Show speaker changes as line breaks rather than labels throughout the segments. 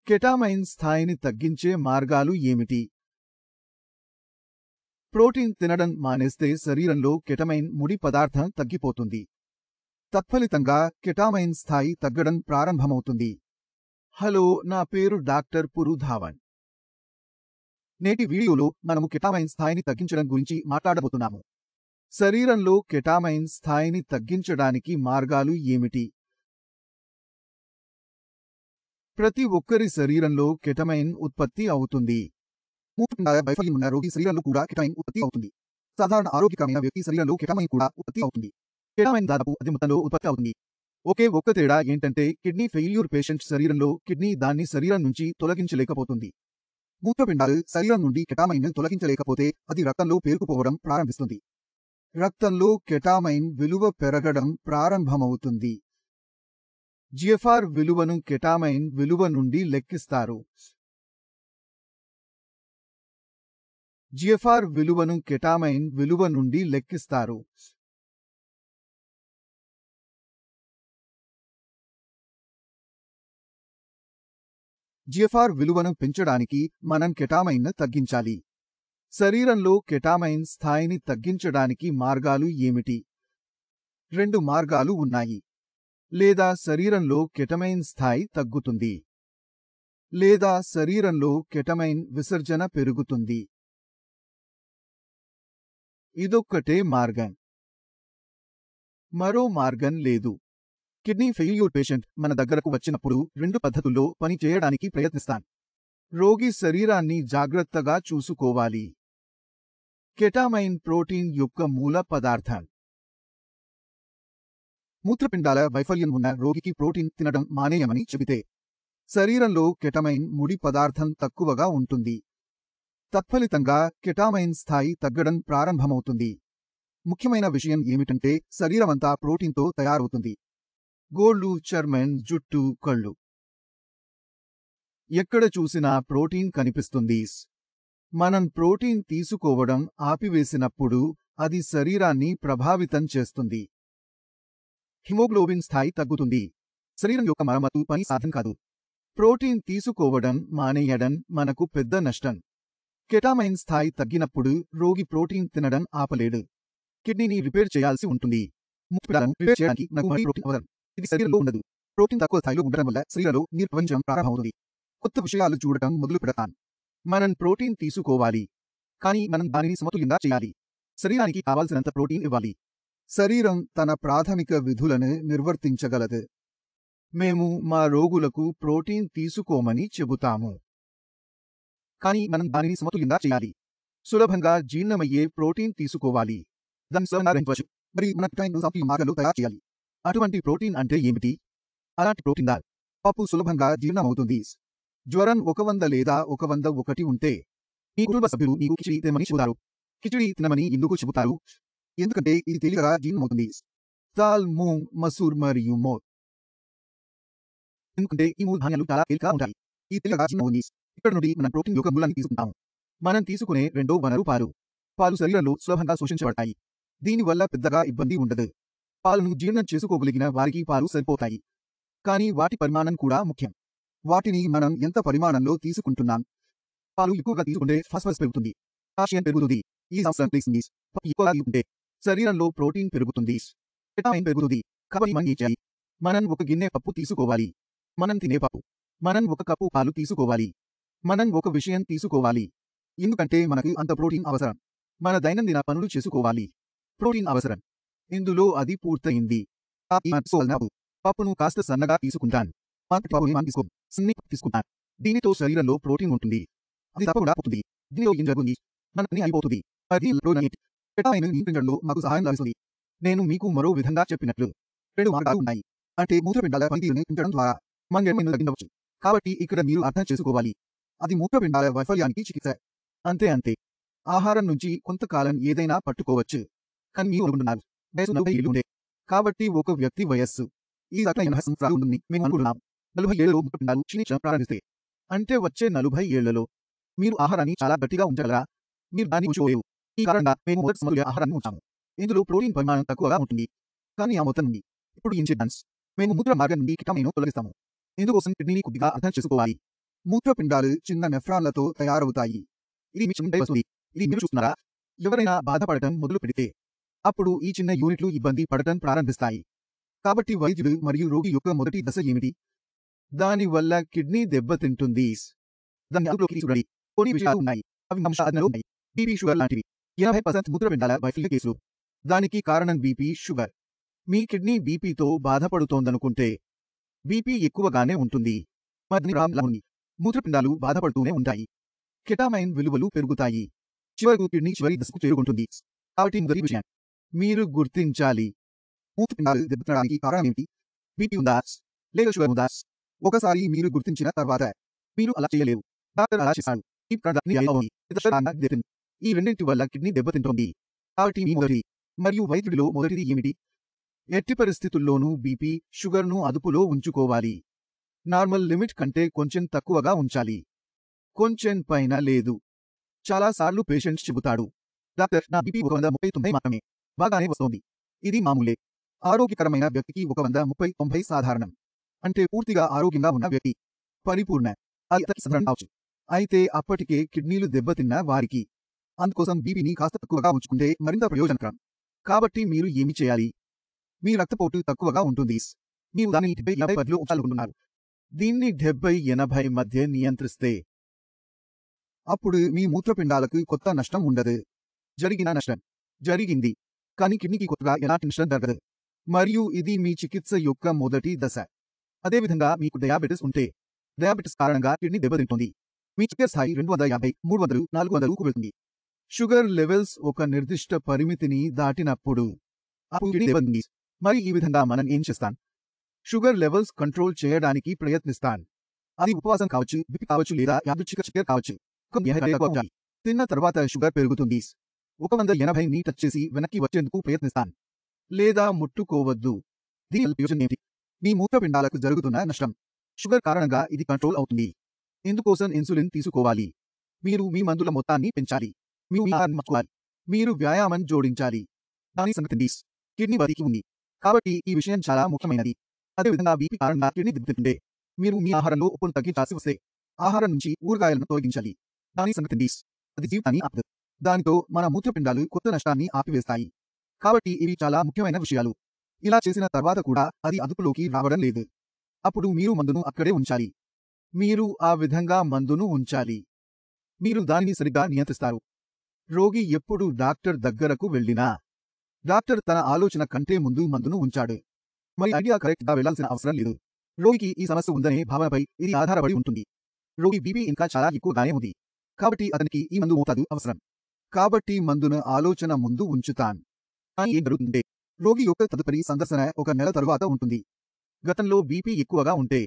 Ketamine స్థాయిని తగ్గించే మార్గాలు ఏమిటి? ప్రోటీన్ తినడం మానేస్తే శరీరంలో కెటమైన్ ముడి పదార్థం తగ్గిపోతుంది. తత్ఫలితంగా కెటామైన్ స్థాయి తగ్గడం ప్రారంభమవుతుంది. హలో, నా పేరు డాక్టర్ పురుధావన్. నేటి వీడియోలో మనము కెటామైన్ స్థాయిని తగ్గించడం గురించి మాట్లాడబోతున్నాము. శరీరంలో కెటామైన్ స్థాయిని తగ్గించడానికి మార్గాలు ఏమిటి? ప్రతి ఒక్కరి శరీరంలో కెటమైన్ ఉత్పత్తి అవుతుంది. మూత్రపిండాల వైఫల్యం ఉన్న రోగి శరీరంలో కూడా కెటమైన్ ఉత్పత్తి అవుతుంది. సాధారణ ఆరోగ్యకరమైన వ్యక్తి శరీరంలో కెటమైన్ కూడా ఉత్పత్తి అవుతుంది. కెటమైన్ దాదాపు అదే మొత్తంలో ఉత్పత్తి అవుతుంది. ఒకే ఒక్క తేడా ఏంటంటే కిడ్నీ ఫెయిల్యూర్ పేషెంట్ శరీరంలో కిడ్నీ దాన్ని శరీరం నుంచి తొలగించలేకపోతుంది. మూత్రపిండాలు శరీరం నుండి కెటామైన్ తొలగించలేకపోతే అది రక్తంలో పేరుకుపోవడం ప్రారంభిస్తుంది. రక్తంలో కెటామైన్ విలువ పెరగడం ప్రారంభమవుతుంది. GFR విలువను కెటామైన్ విలువ నుండి లెక్కిస్తారు. GFR విలువను కెటామైన్ విలువ నుండి లెక్కిస్తారు. GFR విలువను పెంచడానికి మనం కెటామైన్ను తగ్గించాలి. శరీరంలో కెటామైన్ స్థాయిని తగ్గించడానికి మార్గాలు ఏమిటి? 2 మార్గాలు ఉన్నాయి. లేదా శరీరంలో కెటమైన్ స్థాయి తగ్గుతుంది, లేదా శరీరంలో కెటమైన్ విసర్జన పెరుగుతుంది. ఇదొక్కటే మార్గం. మరో మార్గం లేదు. కిడ్నీ ఫెయిల్యూర్ పేషెంట్ మన దగ్గరకు వచ్చినప్పుడు 2 పద్ధతుల్లో పని చేయడానికి ప్రయత్నిస్తాం. రోగి శరీరాన్ని జాగ్రత్తగా చూసుకోవాలి. కెటామైన్ ప్రోటీన్ యొక్క మూల పదార్థం. మూత్రపిండాల వైఫల్యం ఉన్న రోగికి ప్రోటీన్ తినడం మానేయమని చెబితే శరీరంలో కెటమైన్ ముడి పదార్థం తక్కువగా ఉంటుంది. తత్ఫలితంగా కెటామైన్ స్థాయి తగ్గడం ప్రారంభమవుతుంది. ముఖ్యమైన విషయం ఏమిటంటే శరీరమంతా ప్రోటీన్తో తయారవుతుంది. గోళ్లు, చర్మం, జుట్టు, కళ్ళు, ఎక్కడ చూసినా ప్రోటీన్ కనిపిస్తుంది. మనం ప్రోటీన్ తీసుకోవడం ఆపివేసినప్పుడు అది శరీరాన్ని ప్రభావితం చేస్తుంది. హిమోగ్లోబిన్ స్థాయి తగ్గుతుంది. శరీరం యొక్క మరమ్మతు పని సాధ్యం కాదు. ప్రోటీన్ తీసుకోవడం మానేయడం మనకు పెద్ద నష్టం. కెటామైన్ స్థాయి తగ్గినప్పుడు రోగి ప్రోటీన్ తినడం ఆపలేడు. కిడ్నీని రిపేర్ చేయాల్సి ఉంటుంది. మూత్రపిండాలను రిపేర్ చేయడానికి మనకు మరీ ప్రోటీన్ అవసరం. ఇది శరీరంలో ఉండదు. ప్రోటీన్ తక్కువ స్థాయిలో ఉండడం వల్ల శరీరంలో నీరు ప్రవహించడం ప్రారంభమవుతుంది. కొత్త విషయాలు చూడటం మొదలు పెడతాం. మనం ప్రోటీన్ తీసుకోవాలి, కానీ మనం దానిని సమతుల్యంగా చేయాలి. శరీరానికి కావాల్సినంత ప్రోటీన్ ఇవ్వాలి. శరీరం తన ప్రాథమిక విధులను నిర్వర్తించగలదు. మేము మా రోగులకు ప్రోటీన్ తీసుకోమని చెబుతాము, కానీ మనం దానిని సమతుల్యంగా చేయాలి. సులభంగా జీర్ణమయ్యే ప్రోటీన్ తీసుకోవాలి. దాన్ని సులభంగా గ్రహించవచ్చు. మరి మన కెటమైన్ను సమతుల్య మార్గంలో తయారు చేయాలి. అటువంటి ప్రోటీన్ అంటే ఏమిటి? అలాంటి ప్రోటీన్ దాల్ పప్పు సులభంగా జీర్ణమవుతుంది. జ్వరం 100 లేదా 101 ఉంటే మీ కుటుంబ సభ్యులు మీకు కిచిడి తినమని చెబుతారు. కిచిడి తినమని ఎందుకు చెబుతారు? ఎందుకంటే ఇది తేలికగా జీర్ణమవుతుంది. దాల్, మూంగ్, మసూర్ మరియు మోర్. ఎందుకంటే ఈ 3 ధాన్యాలు చాలా తేలికగా ఉంటాయి. ఈ తేలికగా జీర్ణమవుతుంది. ఇక్కడ నుండి మనం ప్రోటీన్ యొక్క మూలాన్ని తీసుకుంటాము. మనం తీసుకునే రెండో వనరు పాలు. పాలు శరీరంలో సులభంగా శోషించబడతాయి. దీనివల్ల పెద్దగా ఇబ్బంది ఉండదు. పాలను జీర్ణం చేసుకోగలిగిన వారికి పాలు సరిపోతాయి. కానీ వాటి పరిమాణం కూడా ముఖ్యం. వాటిని మనం ఎంత పరిమాణంలో తీసుకుంటున్నాం? పాలు ఎక్కువగా తీసుకుంటే ఫాస్ఫరస్ పెరుగుతుంది, కాల్షియం పెరుగుతుంది. ఈ సంవత్సరం లేస్తుంది. ఎక్కువగా తీసుకుంటే శరీరంలో ప్రోటీన్ పెరుగుతుంది, కెటామైన్ పెరుగుతుంది. కాబట్టి మనం ఏం చేయాలి? మనం 1 గిన్నె పప్పు తీసుకోవాలి. మనం తినే పప్పు. మనం 1 కప్పు పాలు తీసుకోవాలి. మనం ఒక విషయం తీసుకోవాలి. ఎందుకంటే మనకు అంత ప్రోటీన్ అవసరం. మన దైనందిన పనులు చేసుకోవాలి. ప్రోటీన్ అవసరం. ఇందులో అది పూర్తయింది. పప్పును కాస్త సన్నగా తీసుకుంటాను. తీసుకుంటాను. దీనితో శరీరంలో ప్రోటీన్ ఉంటుంది. అది తప్పకుండా పోతుంది. దీనిలో ఏం జరుగుతుంది? మన పని అయిపోతుంది. కెటామైన్ నియంత్రించడంలో మాకు సహాయం లభిస్తుంది. నేను మీకు మరో విధంగా చెప్పినట్లు 2 మార్గాలు ఉన్నాయి. అంటే మూత్రపిండాల పనితీరుని పెంచడం ద్వారా మనం కెటమైన్ను తగ్గించవచ్చు. కాబట్టి ఇక్కడ మీరు అర్థం చేసుకోవాలి, అది మూత్రపిండాల వైఫల్యానికి చికిత్స. అంతే. ఆహారం నుంచి కొంతకాలం ఏదైనా పట్టుకోవచ్చు. కానీ మీరు అనుకుంటున్నారు వయసు 40 ఏళ్లు ఉండే. కాబట్టి ఒక వ్యక్తి వయస్సు ఈ రకమైన 80 సంవత్సరాలు ఉందని మేము అనుకుంటున్నాం. 40 ఏళ్లలో మూత్రపిండాలు క్షీణించడం ప్రారంభిస్తే, అంటే వచ్చే 40 ఏళ్లలో మీరు ఆహారాన్ని చాలా గట్టిగా ఉంచగలరా? మీరు దాన్ని ఉంచుకోలేరు. ఈ కారణంగా మేము మొదటి సమతుల్య ఆహారాన్ని ఉంచాము. ఇందులో ప్రోటీన్ పరిమాణం తక్కువగా ఉంటుంది, కానీ ఆ మొత్తం ఉంది. ఇప్పుడు ఏం చేద్దాం? మేము మూత్ర మార్గం నుండి కెటామైన్ను తొలగిస్తాము. ఇందుకోసం కిడ్నీని కొద్దిగా అర్థం చేసుకోవాలి. మూత్రపిండాలు చిన్న నెఫ్రాన్లతో తయారవుతాయి. ఇది మీ చుండై వస్తుంది. ఇది మీరు చూస్తున్నారా? ఎవరైనా బాధపడటం మొదలు పెడితే అప్పుడు ఈ చిన్న యూనిట్లు ఇబ్బంది పడటం ప్రారంభిస్తాయి. కాబట్టి వైద్యుడు మరియు రోగి యొక్క మొదటి దశ ఏమిటి? దానివల్ల కిడ్నీ దెబ్బతింటుంది. దాన్ని అదుపులోకి చూడండి. కొన్ని విషయాలు ఉన్నాయి. అవి వంశావళిలో ఉన్నాయి. బీపీ, షుగర్ లాంటివి. 80% మూత్రపిండాల వైఫల్య కేసులు. దానికి కారణం బీపీ, షుగర్. మీ కిడ్నీ బీపీతో బాధపడుతోందనుకుంటే బీపీ ఎక్కువగానే ఉంటుంది. మూత్రపిండాలు బాధపడుతూనే ఉంటాయి. కెటామైన్ విలువలు పెరుగుతాయి. చివరకు కిడ్నీ చివరి దశకు చేరుకుంటుంది. కాబట్టి మొదటి విషయం మీరు గుర్తించాలి. మూత్రపిండాలు దెబ్బతినడానికి కారణం ఏమిటి? బీపీ ఉందా లేదా షుగర్ ఉందా? ఒకసారి మీరు గుర్తించిన తర్వాత మీరు అలా చేయలేరు. డాక్టర్ అలా చేశాడు. ఈ రెండింటి వల్ల కిడ్నీ దెబ్బతింటోంది. కాబట్టి మీ మొదటి మరియు వైద్యుడిలో మొదటిది ఏమిటి? ఎట్టి పరిస్థితుల్లోనూ బీపీ, షుగర్ను అదుపులో ఉంచుకోవాలి. నార్మల్ లిమిట్ కంటే కొంచెం తక్కువగా ఉంచాలి. కొంచెం పైన లేదు. చాలాసార్లు పేషెంట్స్ చెబుతాడు, డాక్టర్ నా బీపీ 130/90 మాత్రమే, బాగానే వస్తోంది. ఇది మామూలే. ఆరోగ్యకరమైన వ్యక్తికి 130/90 సాధారణం. అంటే పూర్తిగా ఆరోగ్యంగా ఉన్న వ్యక్తి. పరిపూర్ణ. అది అతనికి సాధారణం కావచ్చు. అయితే అప్పటికే కిడ్నీలు దెబ్బతిన్న వారికి. అందుకోసం బీపీని కాస్త తక్కువగా ఉంచుకుంటే మరింత ప్రయోజనకరం. కాబట్టి మీరు ఏమి చేయాలి? మీ రక్తపోటు తక్కువగా ఉంటుంది. మీరు దానిని 70-80 పరిధిలో ఉంచాలనుకుంటున్నారు. దీన్ని 70-80 మధ్య నియంత్రిస్తే అప్పుడు మీ మూత్రపిండాలకు కొత్త నష్టం ఉండదు. జరిగిన నష్టం జరిగింది, కానీ కిడ్నీకి కొత్తగా ఎలాంటి నష్టం జరగదు. మరియు ఇది మీ చికిత్స యొక్క మొదటి దశ. అదేవిధంగా మీకు డయాబెటిస్ ఉంటే డయాబెటిస్ కారణంగా కిడ్నీ దెబ్బతింటుంది. మీ చక్కెర స్థాయి 250, 300, 400కు వెళ్తుంది. షుగర్ లెవెల్స్ ఒక నిర్దిష్ట పరిమితిని దాటినప్పుడు అప్పుడు కిడ్నీ దెబ్బతింటుంది. మరి ఈ విధంగా మనం ఏం చేస్తాం? షుగర్ లెవెల్స్ కంట్రోల్ చేయడానికి ప్రయత్నిస్తాం. అది ఉపవాసం కావచ్చు, బీపీ కావచ్చు, లేదా యాదృచ్ఛిక చక్కెర కావచ్చు. తిన్న తర్వాత షుగర్ పెరుగుతుంది. 180ని టచ్ చేసి వెనక్కి వచ్చేందుకు ప్రయత్నిస్తాం. లేదా ముట్టుకోవద్దు. దీని ప్రయోజనం ఏమిటి? మీ మూత్రపిండాలకు జరుగుతున్న నష్టం. షుగర్ కారణంగా ఇది కంట్రోల్ అవుతుంది. ఇందుకోసం ఇన్సులిన్ తీసుకోవాలి. మీరు మీ మందుల మొత్తాన్ని పెంచాలి. మీరు మీ ఆహారాన్ని మార్చుకోవాలి. మీరు వ్యాయామం జోడించాలి. దాని సంగతి కిడ్నీ బతికి ఉంది. కాబట్టి ఈ విషయం చాలా ముఖ్యమైనది. అదేవిధంగా బీపీ కారణంగా కిడ్నీ దెబ్బతింటే మీరు మీ ఆహారంలో ఉప్పును తగ్గించాల్సి వస్తే ఆహారం నుంచి ఊరగాయలను తొలగించాలి. దాని సంగతి అది జీవితాన్ని ఆపదు. దానితో మన మూత్రపిండాలు కొత్త నష్టాన్ని ఆపివేస్తాయి. కాబట్టి ఇవి చాలా ముఖ్యమైన విషయాలు. ఇలా చేసిన తర్వాత కూడా అది అదుపులోకి రావడం లేదు. అప్పుడు మీరు మందును అక్కడే ఉంచాలి. మీరు ఆ విధంగా మందును ఉంచాలి. మీరు దానిని సరిగ్గా నియంత్రిస్తారు. రోగి ఎప్పుడు డాక్టర్ దగ్గరకు వెళ్ళినా డాక్టర్ తన ఆలోచన కంటే ముందు మందును ఉంచాడు. మరి ఐడియా కరెక్ట్గా వెళ్లాల్సిన అవసరం లేదు. రోగికి ఈ సమస్య ఉందనే భావనపై ఇది ఆధారపడి ఉంటుంది. రోగి బీపీ ఇంకా చాలా ఎక్కువగానే ఉంది. కాబట్టి అతనికి ఈ మందు మోతాదు అవసరం. కాబట్టి మందును ఆలోచన ముందు ఉంచుతాం. కానీ ఏం జరుగుతుందంటే రోగి యొక్క తదుపరి సందర్శన 1 నెల తరువాత ఉంటుంది. గతంలో బీపీ ఎక్కువగా ఉంటే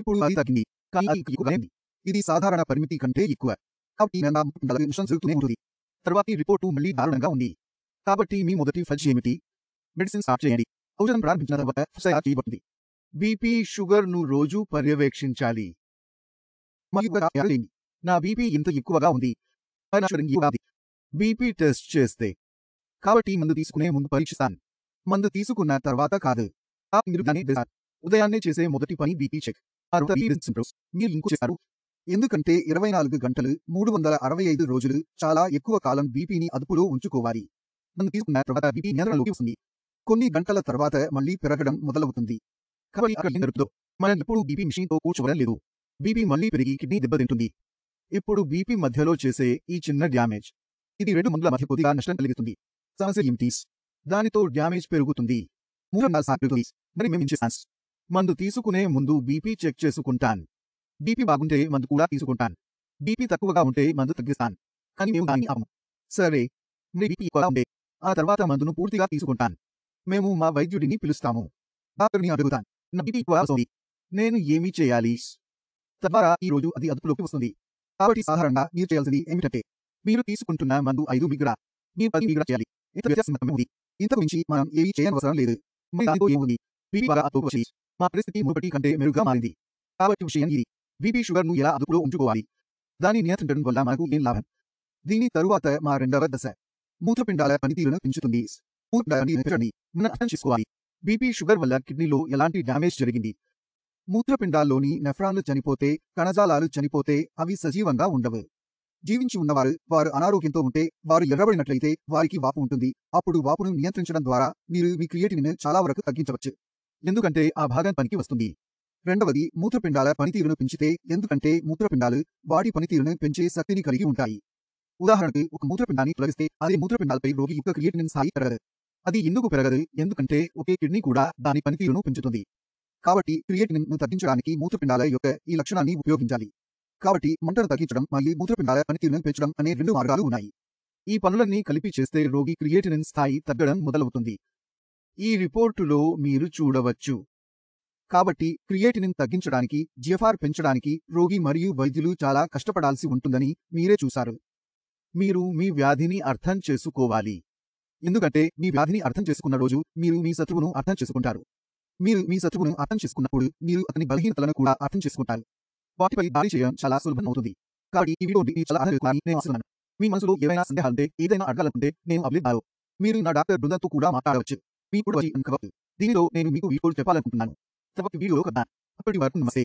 ఇప్పుడు అది తగ్గింది, కానీ అది ఎక్కువగానే ఉంది. ఇది సాధారణ పరిమితి కంటే ఎక్కువ. కాబట్టి మూత్రపిండాలకు నష్టం జరుగుతూనే ఉంటుంది. తర్వాతి రిపోర్టు మళ్లీ దారుణంగా ఉంది. కాబట్టి మీ మొదటి ఫజ్ ఏమిటి? మెడిసిన్ స్టార్ట్ చేయండి. ఔషధం ప్రారంభించిన తర్వాత ఫస్ట్ తయారు చేయబడుతుంది. బీపీ, షుగర్ను రోజు పర్యవేక్షించాలి. మరియు నా బీపీ ఇంత ఎక్కువగా ఉంది, బీపీ టెస్ట్ చేస్తే. కాబట్టి మందు తీసుకునే ముందు పరీక్షిస్తాను. మందు తీసుకున్న తర్వాత కాదు. ఉదయాన్నే చేసే మొదటి పని బీపీ చెక్. మీరు ఇంకో చేస్తారు. ఎందుకంటే 24 గంటలు 365 రోజులు చాలా ఎక్కువ కాలం బీపీని అదుపులో ఉంచుకోవాలి. మందు తీసుకున్న తర్వాత బీపీ నియంత్రణలోకి వస్తుంది. కొన్ని గంటల తర్వాత మళ్లీ పెరగడం మొదలవుతుంది. కాబట్టి అక్కడ ఏం జరుగుతుందో మనం ఎప్పుడూ బీపీ మిషన్తో కూర్చోవడం లేదు. బీపీ మళ్లీ పెరిగి కిడ్నీ దెబ్బతింటుంది. ఇప్పుడు బీపీ మధ్యలో చేసే ఈ చిన్న డ్యామేజ్ ఇది 2 మందుల మధ్య కొద్దిగా నష్టం కలిగిస్తుంది. సమస్య ఏమిటి? దానితో డ్యామేజ్ పెరుగుతుంది. పెరుగుతుంది. మరి మేము ఏం చేస్తాం? మందు తీసుకునే ముందు బీపీ చెక్ చేసుకుంటాను. బీపీ బాగుంటే మందు కూడా తీసుకుంటాను. బీపీ తక్కువగా ఉంటే మందు తగ్గిస్తాను. కానీ మేము దాన్ని ఆపము. సరే, మీ బీపీ ఎక్కువగా ఉంటే ఆ తర్వాత మందును పూర్తిగా తీసుకుంటాను. మేము మా వైద్యుడిని పిలుస్తాము. డాక్టర్ని అడుగుతాను, నా బీపీ ఎక్కువగా వస్తోంది, నేను ఏమీ చేయాలి? తద్వారా ఈ రోజు అది అదుపులోకి వస్తుంది. కాబట్టి సాధారణంగా మీరు చేయాల్సింది ఏమిటంటే మీరు తీసుకుంటున్న మందు 5 మిగ్రా, మీరు 10 మిగ్రా చేయాలి. ఇంత వ్యత్యాసం మాత్రమే ఉంది. ఇంతకు మించి మనం ఏమీ చేయనవసరం లేదు. మరి దానితో ఏముంది? బీపీ బాగా అదుపులోకి వచ్చి మా పరిస్థితి మునుపటి కంటే మెరుగ్గా మారింది. కాబట్టి విషయం ఇది. బీపీ, షుగర్ను ఎలా అదుపులో ఉంచుకోవాలి? దాన్ని నియంత్రించడం వల్ల మనకు ఏం లాభం? దీని తరువాత మా రెండవ దశ మూత్రపిండాల పనితీరును పెంచుతుంది. మూత్రపిండాలని మనం అర్థం చేసుకోవాలి. బీపీ, షుగర్ వల్ల కిడ్నీలో ఎలాంటి డ్యామేజ్ జరిగింది? మూత్రపిండాల్లోని నెఫ్రాన్లు చనిపోతే, కణజాలాలు చనిపోతే అవి సజీవంగా ఉండవు. జీవించి ఉన్నవారు, వారు అనారోగ్యంతో ఉంటే, వారు ఎర్రబడినట్లయితే వారికి వాపు ఉంటుంది. అప్పుడు వాపును నియంత్రించడం ద్వారా మీరు మీ క్రియేటినిన్ చాలా వరకు తగ్గించవచ్చు. ఎందుకంటే ఆ భాగం పనికి వస్తుంది. రెండవది, మూత్రపిండాల పనితీరును పెంచితే, ఎందుకంటే మూత్రపిండాలు వాటి పనితీరును పెంచే శక్తిని కలిగి ఉంటాయి. ఉదాహరణకు, ఒక మూత్రపిండాన్ని తొలగిస్తే అదే మూత్రపిండాలపై రోగి యొక్క క్రియేటినిన్ స్థాయి పెరగదు. అది ఎందుకు పెరగదు? ఎందుకంటే ఒకే కిడ్నీ కూడా దాని పనితీరును పెంచుతుంది. కాబట్టి క్రియేటినిన్ను తగ్గించడానికి మూత్రపిండాల యొక్క ఈ లక్షణాన్ని ఉపయోగించాలి. కాబట్టి మంటను తగ్గించడం మరియు మూత్రపిండాల పనితీరును పెంచడం అనే 2 మార్గాలు ఉన్నాయి. ఈ పనులన్నీ కలిపి చేస్తే రోగి క్రియేటినిన్ స్థాయి తగ్గడం మొదలవుతుంది. ఈ రిపోర్టులో మీరు చూడవచ్చు. కాబట్టి క్రియేటినిన్ తగ్గించడానికి, జిఎఫ్ఆర్ పెంచడానికి రోగి మరియు వైద్యులు చాలా కష్టపడాల్సి ఉంటుందని మీరే చూశారు. మీరు మీ వ్యాధిని అర్థం చేసుకోవాలి. ఎందుకంటే మీ వ్యాధిని అర్థం చేసుకున్న రోజు మీరు మీ శత్రువును అర్థం చేసుకుంటారు. మీరు మీ శత్రువును అర్థం చేసుకున్నప్పుడు మీరు అతని బలహీనతలను కూడా అర్థం చేసుకుంటారు. వాటిపై దాడి చేయడం చాలా సులభం అవుతుంది. కాబట్టి ఈ వీడియోని మీరు చాలా అర్థం చేసుకోవాలని నేను ఆశిస్తున్నాను. మీ మనసులో ఏవైనా సందేహాలుంటే, ఏదైనా అడగాలనుకుంటే నేను అవైలబుల్. మీరు నా డాక్టర్ బృందంతో కూడా మాట్లాడవచ్చు. మీరు కూడా వచ్చి కలవచ్చు. దీనితో నేను మీకు వీడ్కోలు చెప్పాలనుకుంటున్నాను. తదుపరి వీడియోలో కలుద్దాం. అప్పటి వరకు నమస్తే.